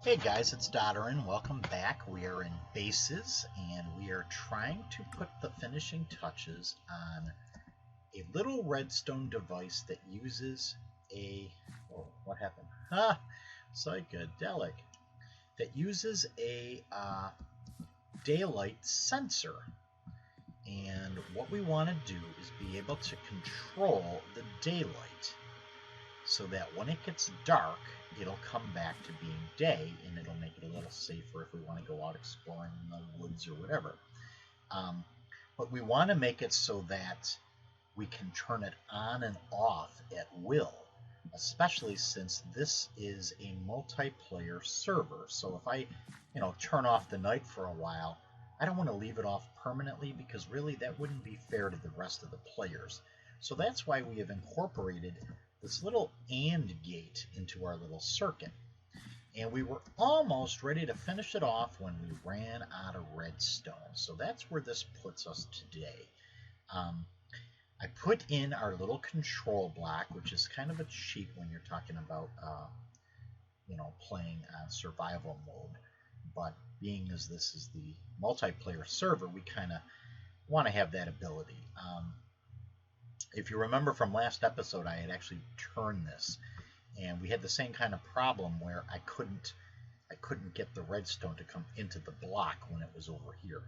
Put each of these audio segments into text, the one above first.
Hey guys, it's Dotoran. Welcome back. We are in bases and we are trying to put the finishing touches on a little redstone device that uses a... Oh, what happened? Ah, psychedelic. That uses a daylight sensor. And what we want to do is be able to control the daylight so that when it gets dark, it'll come back to being day, and it'll make it a little safer if we want to go out exploring in the woods or whatever. But we want to make it so that we can turn it on and off at will, especially since this is a multiplayer server. So if I, turn off the night for a while, I don't want to leave it off permanently because really that wouldn't be fair to the rest of the players. So that's why we have incorporated this little AND gate into our little circuit. And we were almost ready to finish it off when we ran out of redstone. So that's where this puts us today. I put in our little control block, which is kind of a cheat when you're talking about, playing on survival mode. But being as this is the multiplayer server, we kind of want to have that ability. If you remember from last episode, I had actually turned this, and we had the same kind of problem where I couldn't get the redstone to come into the block when it was over here.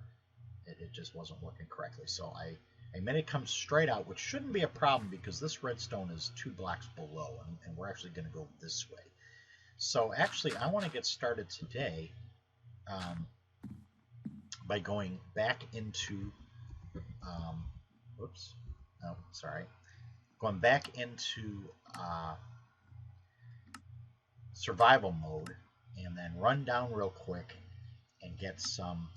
It just wasn't working correctly. So I made it come straight out, which shouldn't be a problem because this redstone is 2 blocks below, and we're actually going to go this way. So actually, I want to get started today by going back into, going back into survival mode, and then run down real quick and get some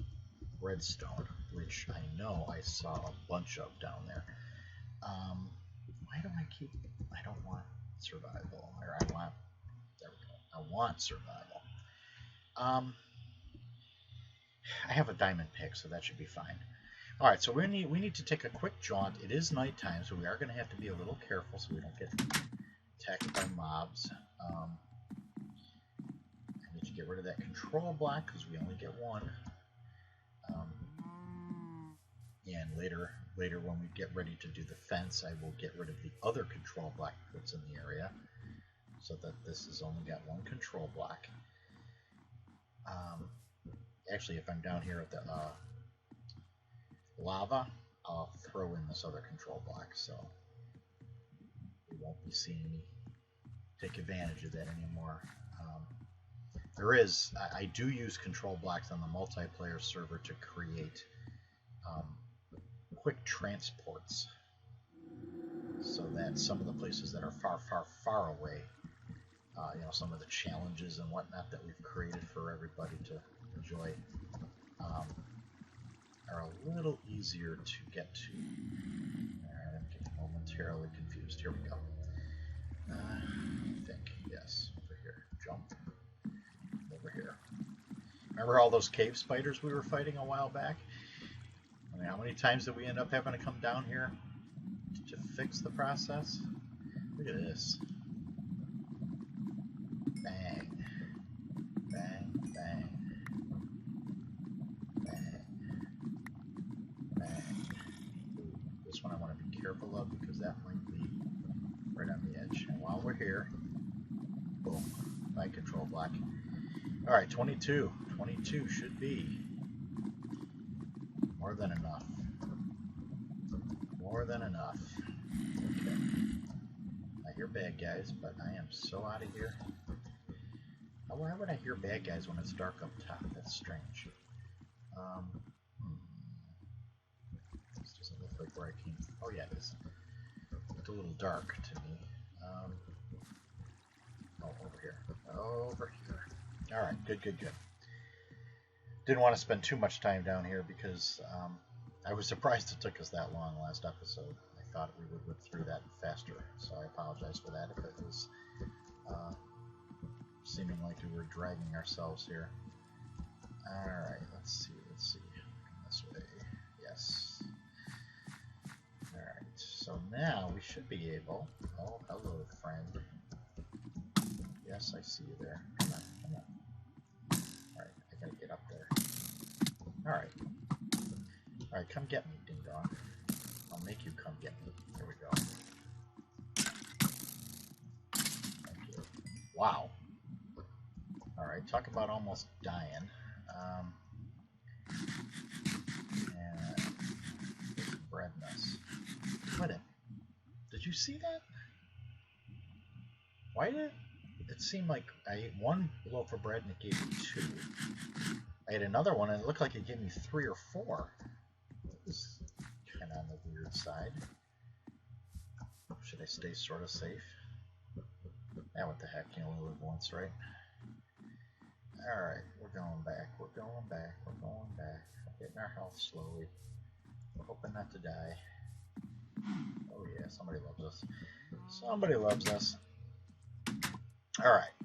redstone, which I know I saw a bunch of down there. Why do I don't want survival, or there we go, I want survival. I have a diamond pick, so that should be fine. Alright, so we need to take a quick jaunt. It is nighttime, so we are going to have to be a little careful so we don't get attacked by mobs. I need to get rid of that control block because we only get one. And later when we get ready to do the fence, I will get rid of the other control block that's in the area so that this has only got one control block. Actually, if I'm down here at the lava, I'll throw in this other control block, so you won't be seeing me take advantage of that anymore. I do use control blocks on the multiplayer server to create quick transports, so that some of the places that are far away, some of the challenges and whatnot that we've created for everybody to enjoy, are a little easier to get to. Alright, I'm getting momentarily confused. Here we go. I think, yes, over here. Jump. Over here. Remember all those cave spiders we were fighting a while back? I mean, how many times did we end up having to come down here to fix the process? Look at this. Bang. Bang, bang. Bang. Bang. Ooh, this one I want to be careful of because that might be right on the edge. And while we're here, boom, my control block. Alright, 22. 22 should be more than enough. More than enough. Okay. I hear bad guys, but I am so out of here. Why would I hear bad guys when it's dark up top? That's strange. This doesn't look like where I came from. Oh yeah, it is. It's a little dark to me. Oh, over here. Over here. Alright, good. Didn't want to spend too much time down here because I was surprised it took us that long last episode. I thought we would whip through that faster, so I apologize for that if it was seeming like we were dragging ourselves here. Alright, let's see. This way. Yes. Alright, so now we should be able... Oh, hello, friend. Yes, I see you there. Come on. Alright. Alright, come get me, ding dong. I'll make you come get me. There we go. Thank you. Wow. Alright, talk about almost dying. And breadness. What it? Did you see that? Why did it seem like I ate one loaf of bread and it gave me 2? I ate another one and it looked like it gave me 3 or 4. It was kind of on the weird side. Should I stay sort of safe? Yeah, what the heck, you only live once, right? Alright, we're going back, we're going back, we're going back. We're getting our health slowly. We're hoping not to die. Oh yeah, somebody loves us. Somebody loves us. Alright.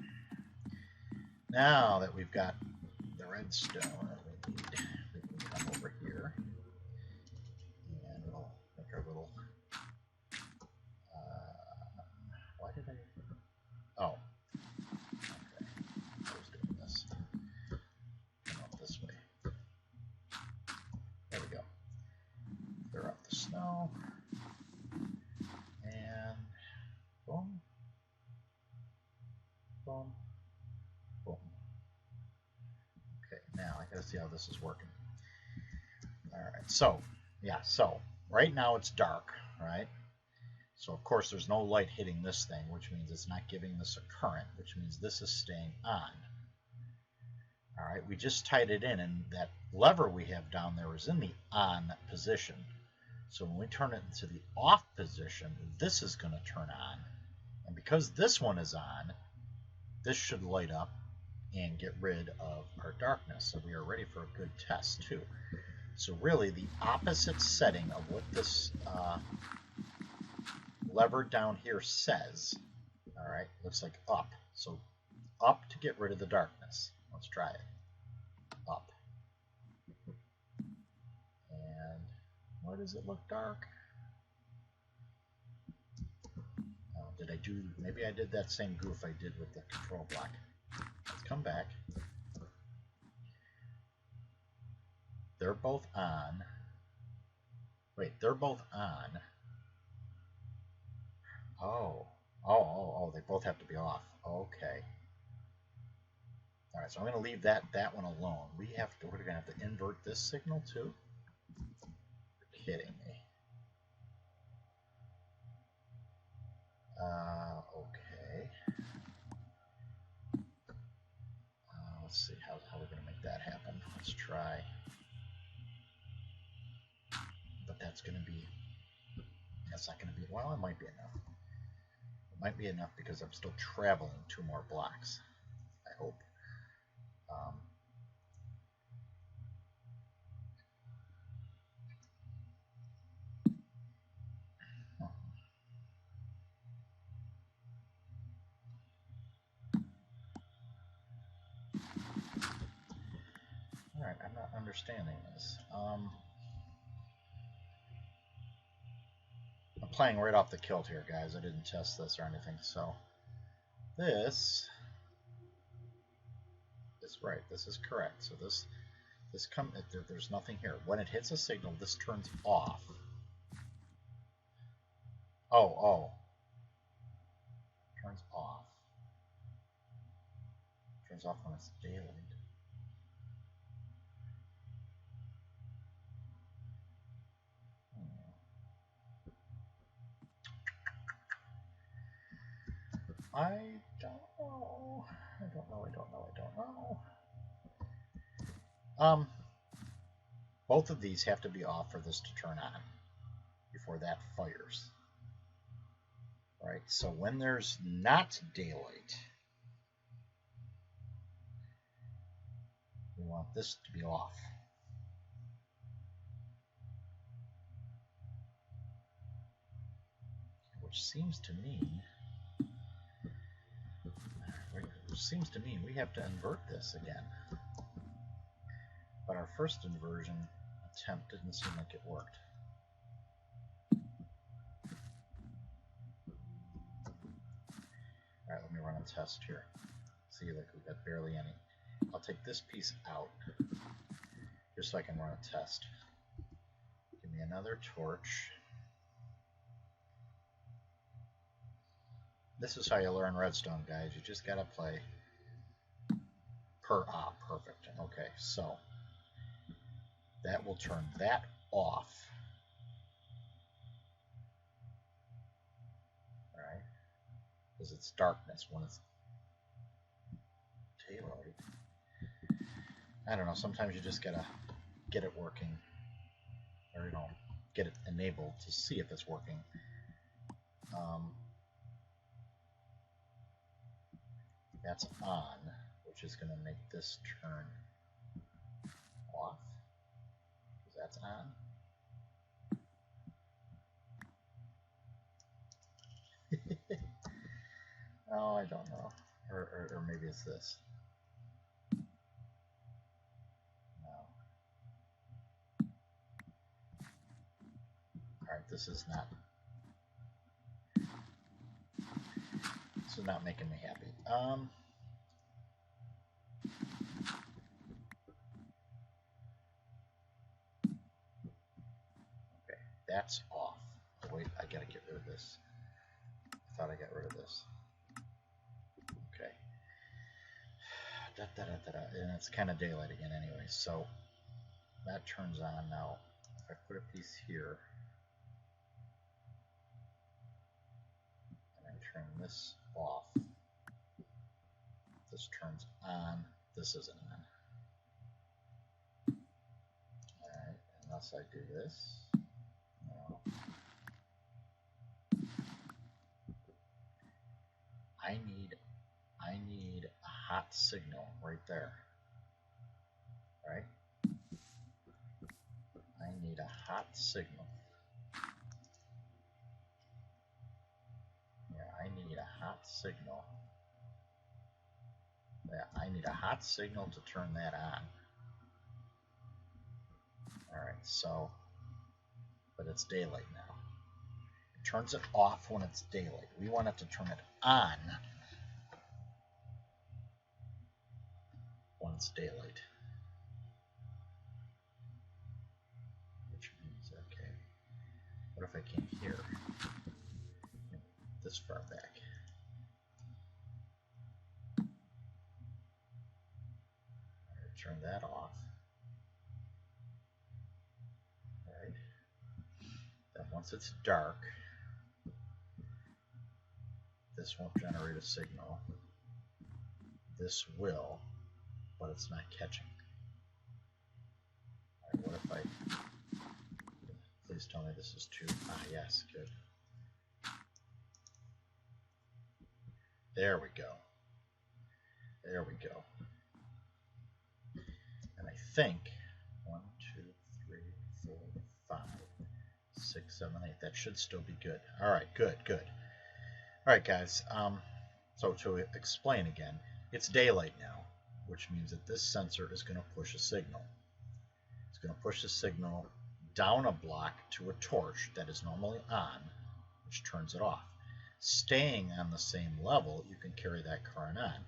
Now that we've got the redstone that we need, we can come over here and we'll make our little why did I oh, okay, I was doing this. Come up this way. There we go. Clear out the snow and boom, boom, boom. Okay, now I gotta see how this is working. Alright, so, yeah, so, right now it's dark, right? So, of course, there's no light hitting this thing, which means it's not giving this a current, which means this is staying on. Alright, we just tied it in, and that lever we have down there is in the on position. So when we turn it into the off position, this is going to turn on. And because this one is on, this should light up and get rid of our darkness. So we are ready for a good test, too. So really, the opposite setting of what this lever down here says, all right, looks like up. So up to get rid of the darkness. Let's try it. Up. And why does it look dark? Did I do, maybe I did that same goof I did with the control block. Let's come back. They're both on. Wait, they're both on. Oh, they both have to be off. Okay. All right, so I'm going to leave that one alone. We're going to have to invert this signal too? You're kidding me. Okay. Let's see how we're going to make that happen. Let's try. But that's not going to be, well, it might be enough. It might be enough because I'm still traveling 2 more blocks, I hope. Alright, I'm not understanding this. I'm playing right off the kilt here, guys. I didn't test this or anything, so this is right. This is correct. So there's nothing here. When it hits a signal, this turns off. Oh. Turns off. Turns off when it's daylight. I don't know. Both of these have to be off for this to turn on before that fires. Right, so when there's not daylight, we want this to be off. Which seems to mean we have to invert this again. But our first inversion attempt didn't seem like it worked. Alright, let me run a test here. See, like we've got barely any. I'll take this piece out. just so I can run a test. Give me another torch. This is how you learn redstone, guys. You just gotta play perfect. Okay, so that will turn that off. Alright. Because it's darkness when it's daylight. I don't know, sometimes you just gotta get it working. Or, get it enabled to see if it's working. That's on, which is going to make this turn off, because that's on. Oh, I don't know. Or maybe it's this. No. Alright, this is not making me happy. Okay, that's off. Oh, wait, I gotta get rid of this. I thought I got rid of this. Okay. And it's kind of daylight again anyway, so that turns on now. If I put a piece here, and I turn this off, this turns on, this isn't on. Alright, unless I do this. No. I need a hot signal right there. Right? I need a hot signal. Yeah, I need a hot signal. Yeah, I need a hot signal to turn that on. Alright, so, but it's daylight now. It turns it off when it's daylight. We want it to turn it on when it's daylight. Which means, okay, what if I can't hear this far back? Turn that off. Right. Then once it's dark, this won't generate a signal. This will, but it's not catching. Alright, what if I... Please tell me this is too... Ah, yes, good. There we go. There we go. And I think 1, 2, 3, 4, 5, 6, 7, 8. That should still be good. All right, good. All right, guys. So to explain again, it's daylight now, which means that this sensor is going to push a signal. It's going to push a signal down a block to a torch that is normally on, which turns it off. Staying on the same level, you can carry that current on.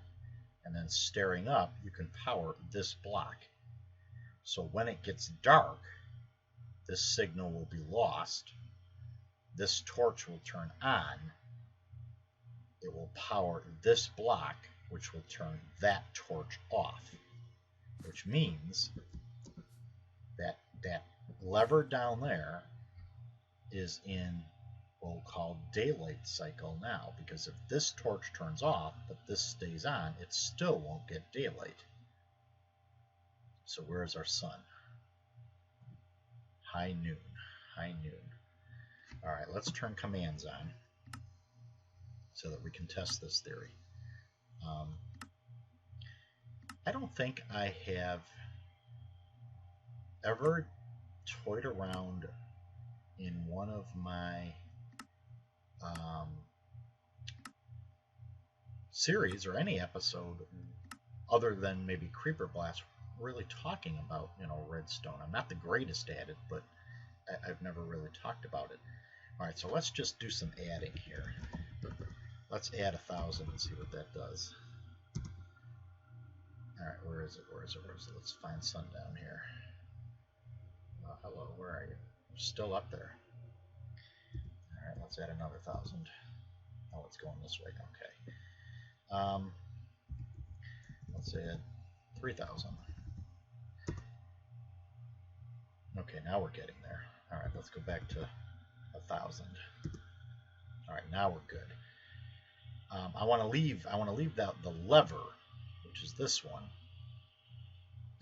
And then staring up, you can power this block. So when it gets dark, this signal will be lost. This torch will turn on. It will power this block, which will turn that torch off. Which means that that lever down there is in what we'll call daylight cycle now, because if this torch turns off but this stays on, it still won't get daylight. So where's our sun? High noon. All right, let's turn commands on so that we can test this theory. I don't think I have ever toyed around in one of my series or any episode other than maybe Creeper Blast really talking about, redstone. I'm not the greatest at it, but I've never really talked about it. All right, so let's just do some adding here. Let's add 1,000 and see what that does. All right, where is it? Let's find sundown here. Hello, where are you? You're still up there. Alright, let's add another 1,000. Oh, it's going this way. Okay. Let's add 3,000. Okay, now we're getting there. Alright, let's go back to 1,000. Alright, now we're good. I want to leave the lever, which is this one,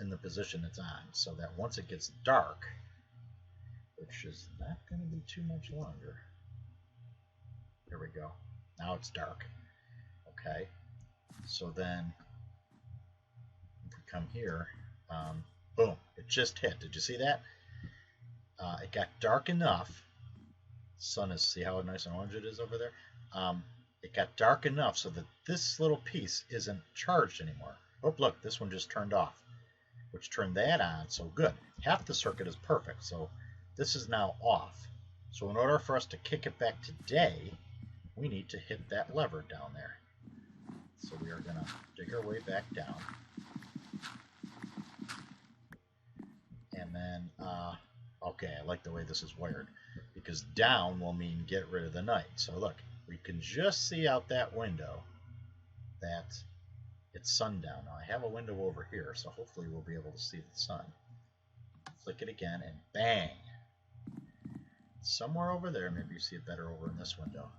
in the position it's on, so that once it gets dark, which is not going to be too much longer. There we go. Now it's dark. Okay. So then, if we come here, boom, it just hit. Did you see that? It got dark enough. Sun is, see how nice and orange it is over there? It got dark enough so that this little piece isn't charged anymore. Oh, look, this one just turned off, which turned that on, so good. Half the circuit is perfect, so this is now off. So in order for us to kick it back to day, we need to hit that lever down there. So we are going to dig our way back down. And then, okay, I like the way this is wired, because down will mean get rid of the night. So look, we can just see out that window that it's sundown. Now I have a window over here, so hopefully we'll be able to see the sun. Flick it again, and bang! Somewhere over there, maybe you see it better over in this window.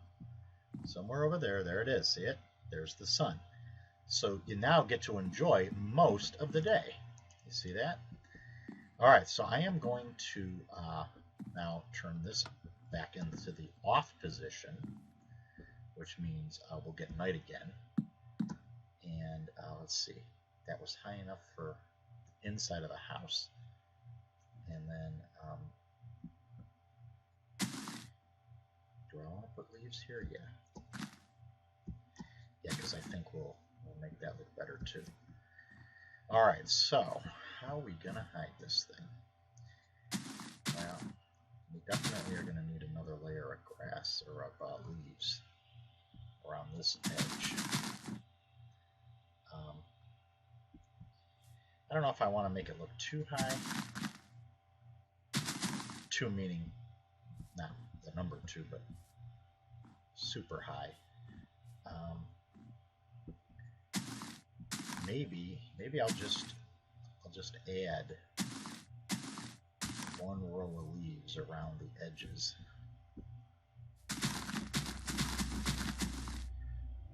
Somewhere over there, there it is. See it? There's the sun. So you now get to enjoy most of the day. You see that? All right, so I am going to now turn this back into the off position, which means we'll get night again. And let's see, that was high enough for the inside of the house. And then, do I want to put leaves here? Yeah. Yeah, because I think we'll make that look better too. All right, so how are we going to hide this thing? Well, we definitely are going to need another layer of grass or of leaves around this edge. I don't know if I want to make it look too high. Two meaning not the number 2, but super high. Maybe I'll just add one row of leaves around the edges.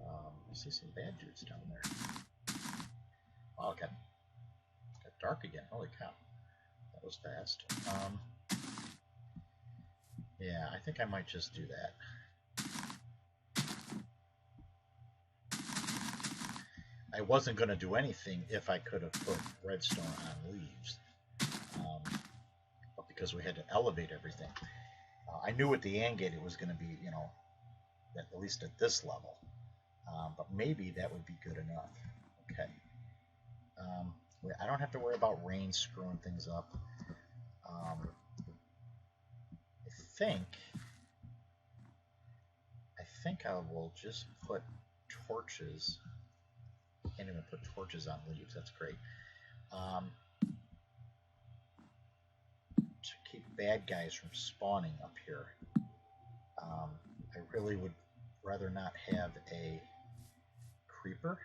I see some bad dudes down there. Wow, it got dark again. Holy cow. That was fast. Yeah, I think I might just do that. I wasn't going to do anything if I could have put redstone on leaves. But because we had to elevate everything, I knew at the AND gate it was going to be, you know, at least at this level. But maybe that would be good enough. Okay. I don't have to worry about rain screwing things up. I think I will just put torches. Can't even put torches on leaves. That's great. To keep bad guys from spawning up here, I really would rather not have a creeper.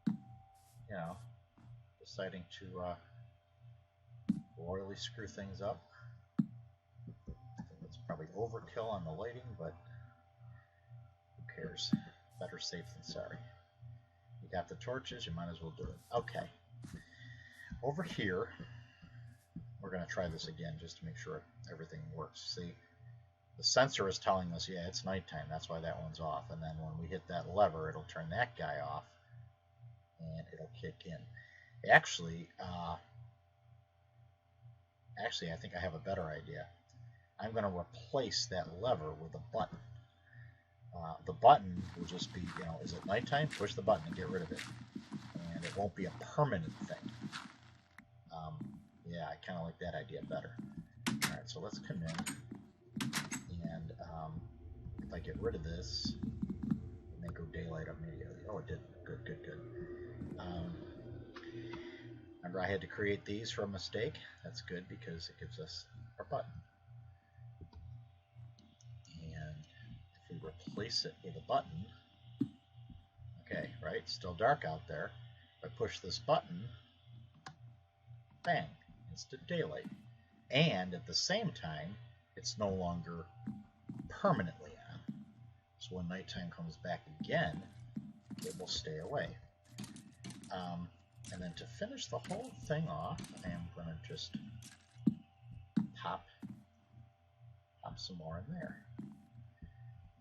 You know, deciding to royally screw things up. I think that's probably overkill on the lighting, but who cares? Better safe than sorry. You got the torches, you might as well do it. Okay. Over here, we're going to try this again just to make sure everything works. See, the sensor is telling us, yeah, it's nighttime. That's why that one's off. And then when we hit that lever, it'll turn that guy off, and it'll kick in. Actually, I think I have a better idea. I'm going to replace that lever with a button. The button will just be, you know, is it nighttime? Push the button and get rid of it. And it won't be a permanent thing. Yeah, I kind of like that idea better. Alright, so let's come in. And if I get rid of this, it may go daylight immediately. Oh, it did. Good, good, good. Remember I had to create these from mistake. That's good because it gives us our button. And if we replace it with a button, okay, right, still dark out there. If I push this button, bang, instant daylight. And at the same time, it's no longer permanently on. So when nighttime comes back again, it will stay away. And then to finish the whole thing off, I am going to just pop some more in there.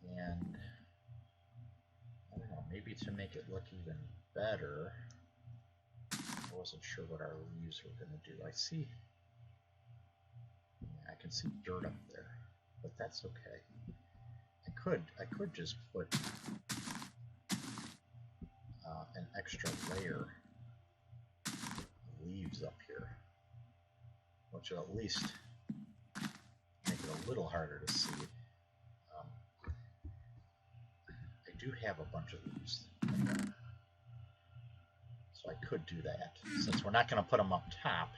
And I don't know, maybe to make it look even better, I wasn't sure what our leaves were going to do. I can see dirt up there, but that's okay. I could just put an extra layer of leaves up here, which will at least make it a little harder to see. I do have a bunch of leaves, so I could do that. Since we're not going to put them up top,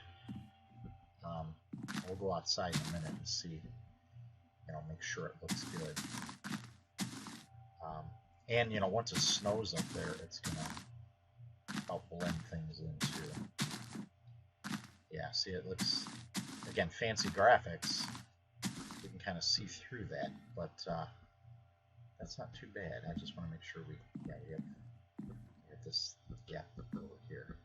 we'll go outside in a minute and see, make sure it looks good. And, once it snows up there, it's going to help blend things in, too. Yeah, see, it looks, again, fancy graphics. We can kind of see through that, but that's not too bad. I just want to make sure we have this gap over here.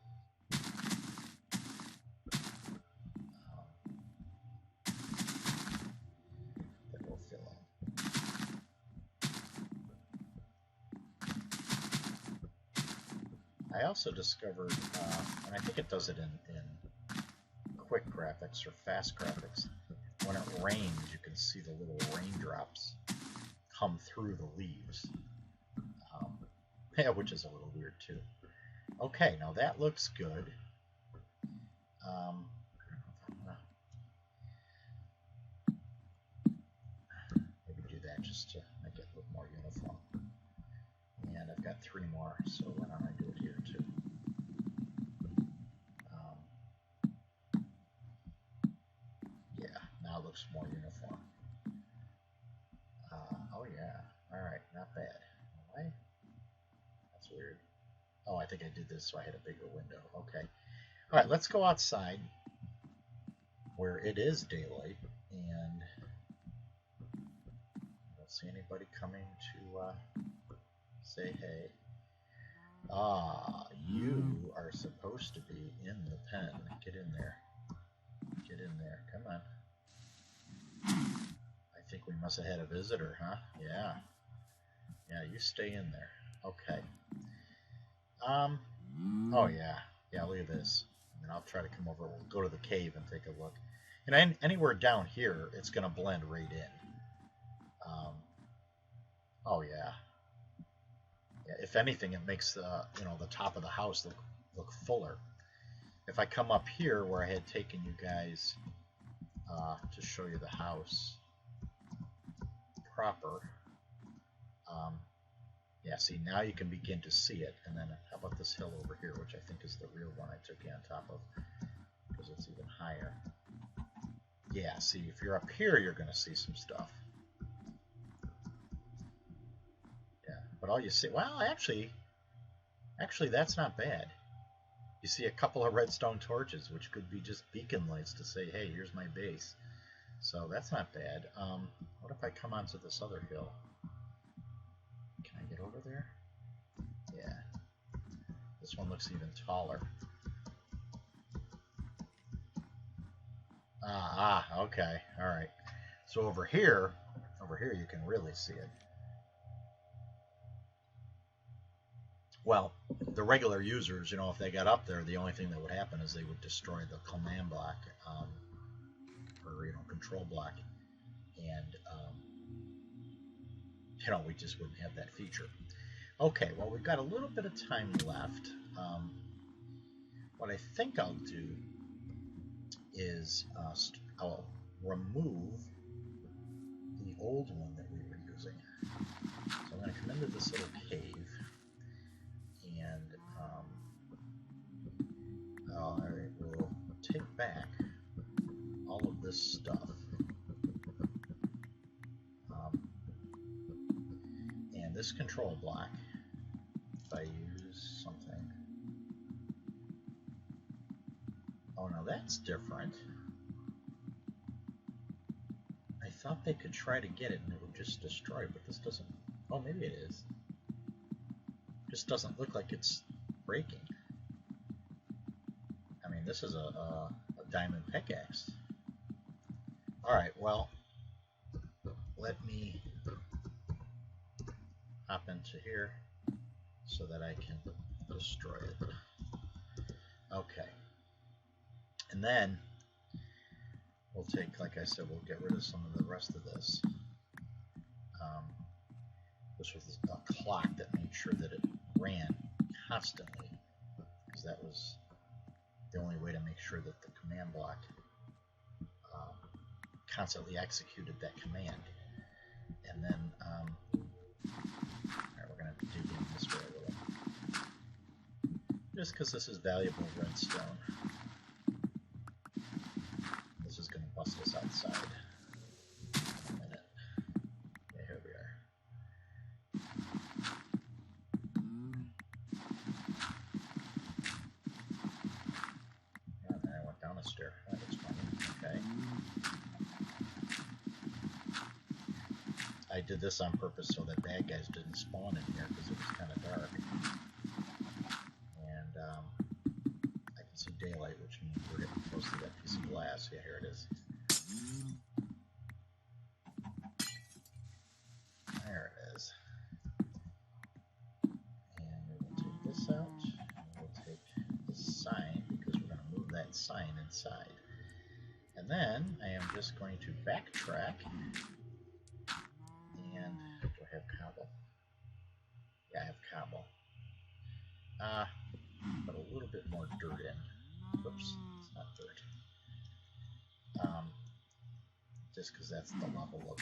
That will fill in. I also discovered, and I think it does it in quick graphics or fast graphics, when it rains, you can see the little raindrops come through the leaves, which is a little weird too. Okay, now that looks good. I don't know if I'm gonna maybe do that just to make it look more uniform. And I've got 3 more, so why don't I do it here too? Yeah, now it looks more uniform. Oh yeah, alright, not bad. Alright, that's weird. Oh, I think I did this so I had a bigger window. Okay. Alright, let's go outside where it is daylight, and I don't see anybody coming to say hey. Ah, you are supposed to be in the pen. Get in there. Get in there. Come on. I think we must have had a visitor, huh? Yeah. Yeah, you stay in there. Okay. Oh yeah. Yeah, look at this. And I'll try to come over. We'll go to the cave and take a look. And anywhere down here, it's going to blend right in. Oh yeah. Yeah. If anything, it makes the the top of the house look fuller. If I come up here where I had taken you guys to show you the house proper, yeah, see, now you can begin to see it. And then how about this hill over here, which I think is the real one I took you on top of, because it's even higher. Yeah, see, if you're up here, you're going to see some stuff. Yeah, but all you see, well, actually, that's not bad. You see a couple of redstone torches, which could be just beacon lights to say, hey, here's my base. So that's not bad. What if I come onto this other hill? Can I get over there? Yeah. This one looks even taller. Okay. All right. So over here you can really see it. Well, the regular users, if they got up there, the only thing that would happen is they would destroy the command block, or control block, and we just wouldn't have that feature. Okay, well, we've got a little bit of time left. What I think I'll do is I'll remove the old one that we were using. So I'm going to come into this little cave, and all right, we'll back all of this stuff. And this control block, if I use something... Oh, no, that's different. I thought they could try to get it and it would just destroy, but this doesn't... Oh, maybe it is. Just doesn't look like it's breaking. I mean, this is a diamond pickaxe. Alright, well, let me hop into here so that I can destroy it. Okay. And then we'll take, like I said, we'll get rid of some of the rest of this. This was a clock that made sure that it ran constantly, because that was the only way to make sure that the command block constantly executed that command. And then, alright, we're going to dig in this way a little. Just because this is valuable redstone. This is going to bust us outside. In a minute. Okay, here we are. And then I went down a stair. That was funny. Okay. I did this on purpose so that bad guys didn't spawn in here because it was kind of dark. And I can see daylight, which means we're getting close to that piece of glass. Yeah, here it is. There it is. And we will take this out. And we'll take this sign because we're going to move that sign inside. And then I am just going to backtrack. And do I have cobble? Yeah, I have cobble. Put a little bit more dirt in. Whoops, it's not dirt. Just because that's the level of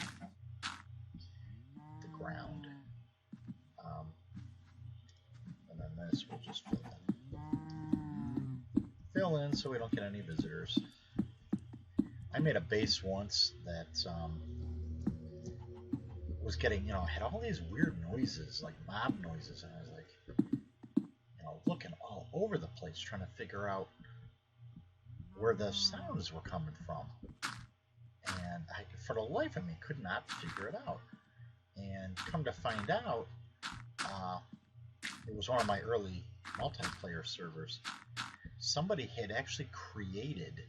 the ground. And then this will just fill in. Fill in so we don't get any visitors. I made a base once that was getting, had all these weird noises, like mob noises, and I was like, looking all over the place trying to figure out where the sounds were coming from. And I, for the life of me, could not figure it out. And come to find out, it was one of my early multiplayer servers. Somebody had actually created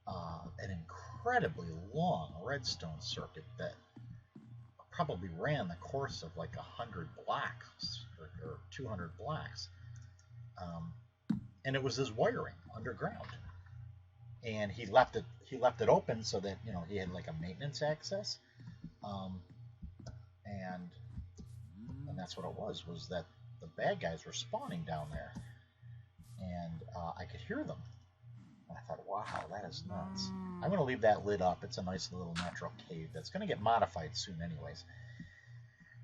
an incredibly long redstone circuit that probably ran the course of like 100 blocks or 200 blocks, and it was his wiring underground. And he left it open so that he had like a maintenance access, and that's what it was that the bad guys were spawning down there, and I could hear them. And I thought, wow, that is nuts. I'm going to leave that lid up. It's a nice little natural cave that's going to get modified soon anyways.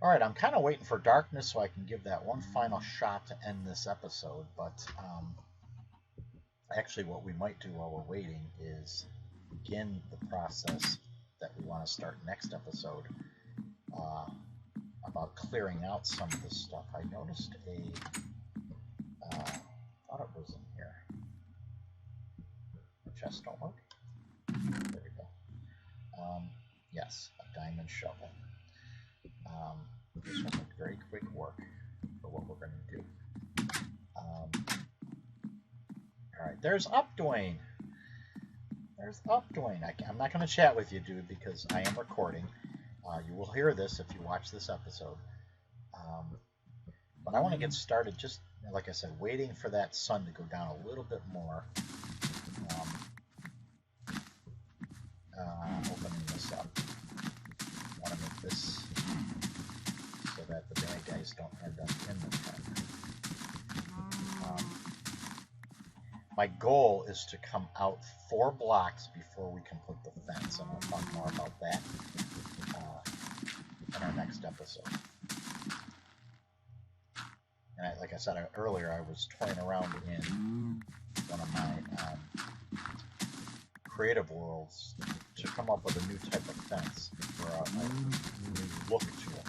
Alright, I'm kind of waiting for darkness so I can give that one final shot to end this episode, but actually what we might do while we're waiting is begin the process that we want to start next episode about clearing out some of this stuff. I noticed thought it was in here. The chest don't work? There we go. Yes, a diamond shovel. This will make very quick work for what we're going to do. Alright, there's Updwayne. There's Updwayne. I'm not going to chat with you, dude, because I am recording. You will hear this if you watch this episode. But I want to get started just, like I said, waiting for that sun to go down a little bit more. Opening this up. I want to make this so that the bad guys don't end up in the tent. My goal is to come out 4 blocks before we complete the fence, and I'll talk more about that in our next episode. And like I said earlier, I was toying around in one of my creative worlds to come up with a new type of fence or a new look to it.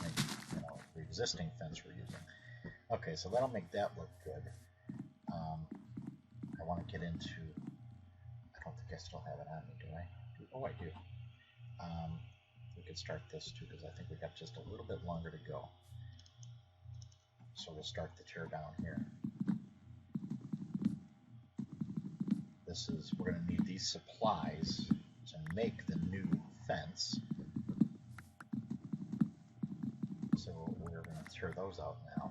Like, you know, the existing fence we're using. Okay, so that'll make that look good. I want to get into. I don't think I still have it on me, do I? Oh, I do. We could start this too because I think we got just a little bit longer to go. So we'll start the tear down here. We're going to need these supplies to make the new fence. So we're going to tear those out now.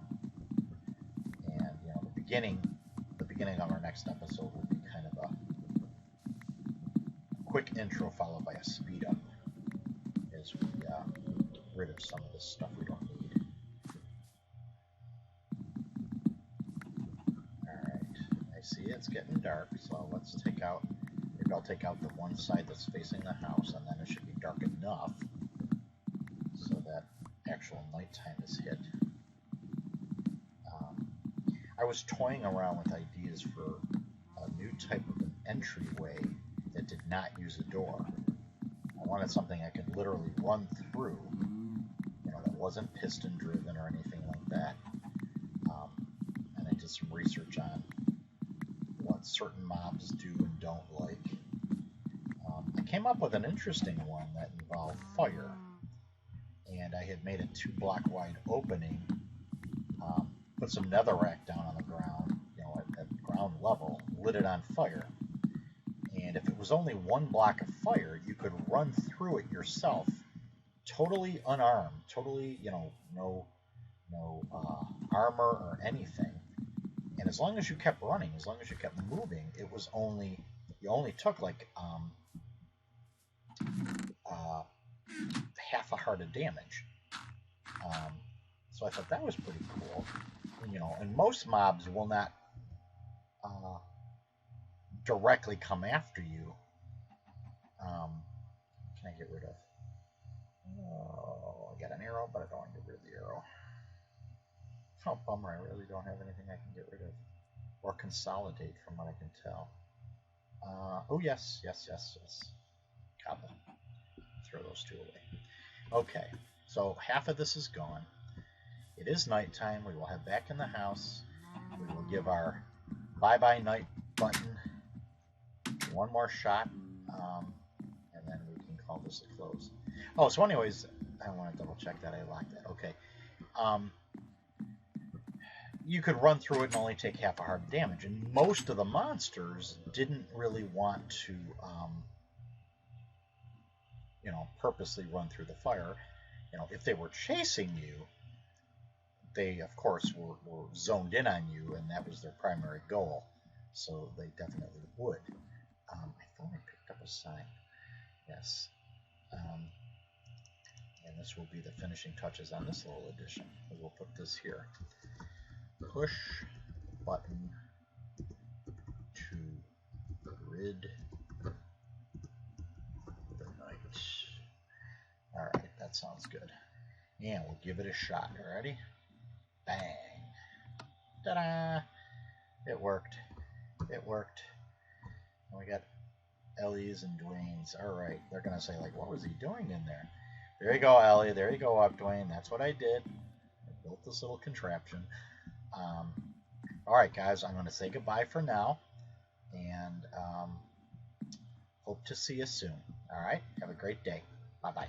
And you know, the beginning of our next episode will be kind of a quick intro followed by a speed up as we get rid of some of this stuff we don't need. Alright, I see it's getting dark, so let's take out, maybe I'll take out the one side that's facing the house, and then it should be dark enough so that actual nighttime is hit. I was toying around with ideas for a new type of an entryway that did not use a door. I wanted something I could literally run through, you know, that wasn't piston driven or anything like that. And I did some research on what certain mobs do and don't like. I came up with an interesting one that involved fire, and I had made a 2-block wide opening, put some netherrack down on the ground, you know, at ground level, lit it on fire. And if it was only 1 block of fire, you could run through it yourself, totally unarmed, totally, you know, no armor or anything. And as long as you kept running, as long as you kept moving, it was only, you only took like half a heart of damage. So I thought that was pretty cool. You know, and most mobs will not directly come after you. Can I get rid of? Oh, I got an arrow, but I don't want to get rid of the arrow. Oh, bummer! I really don't have anything I can get rid of or consolidate, from what I can tell. Oh yes. Cobble. Throw those 2 away. Okay, so half of this is gone. It is nighttime. We will head back in the house. We will give our bye-bye night button one more shot, and then we can call this a close. Oh, so anyways, I want to double check that I locked that. Okay. You could run through it and only take half a heart of damage, and most of the monsters didn't really want to, you know, purposely run through the fire. You know, if they were chasing you, they, of course, were zoned in on you, and that was their primary goal. So they definitely would. I thought I picked up a sign. Yes. And this will be the finishing touches on this little addition. We'll put this here. Push button to rid the night. Alright, that sounds good. And we'll give it a shot. Ready? Bang. Ta-da! It worked. It worked. And we got Ellie's and Dwayne's. Alright, they're going to say, like, what was he doing in there? There you go, Ellie. There you go, up, Dwayne. That's what I did. I built this little contraption. Alright, guys, I'm going to say goodbye for now. And hope to see you soon. Alright, have a great day. Bye-bye.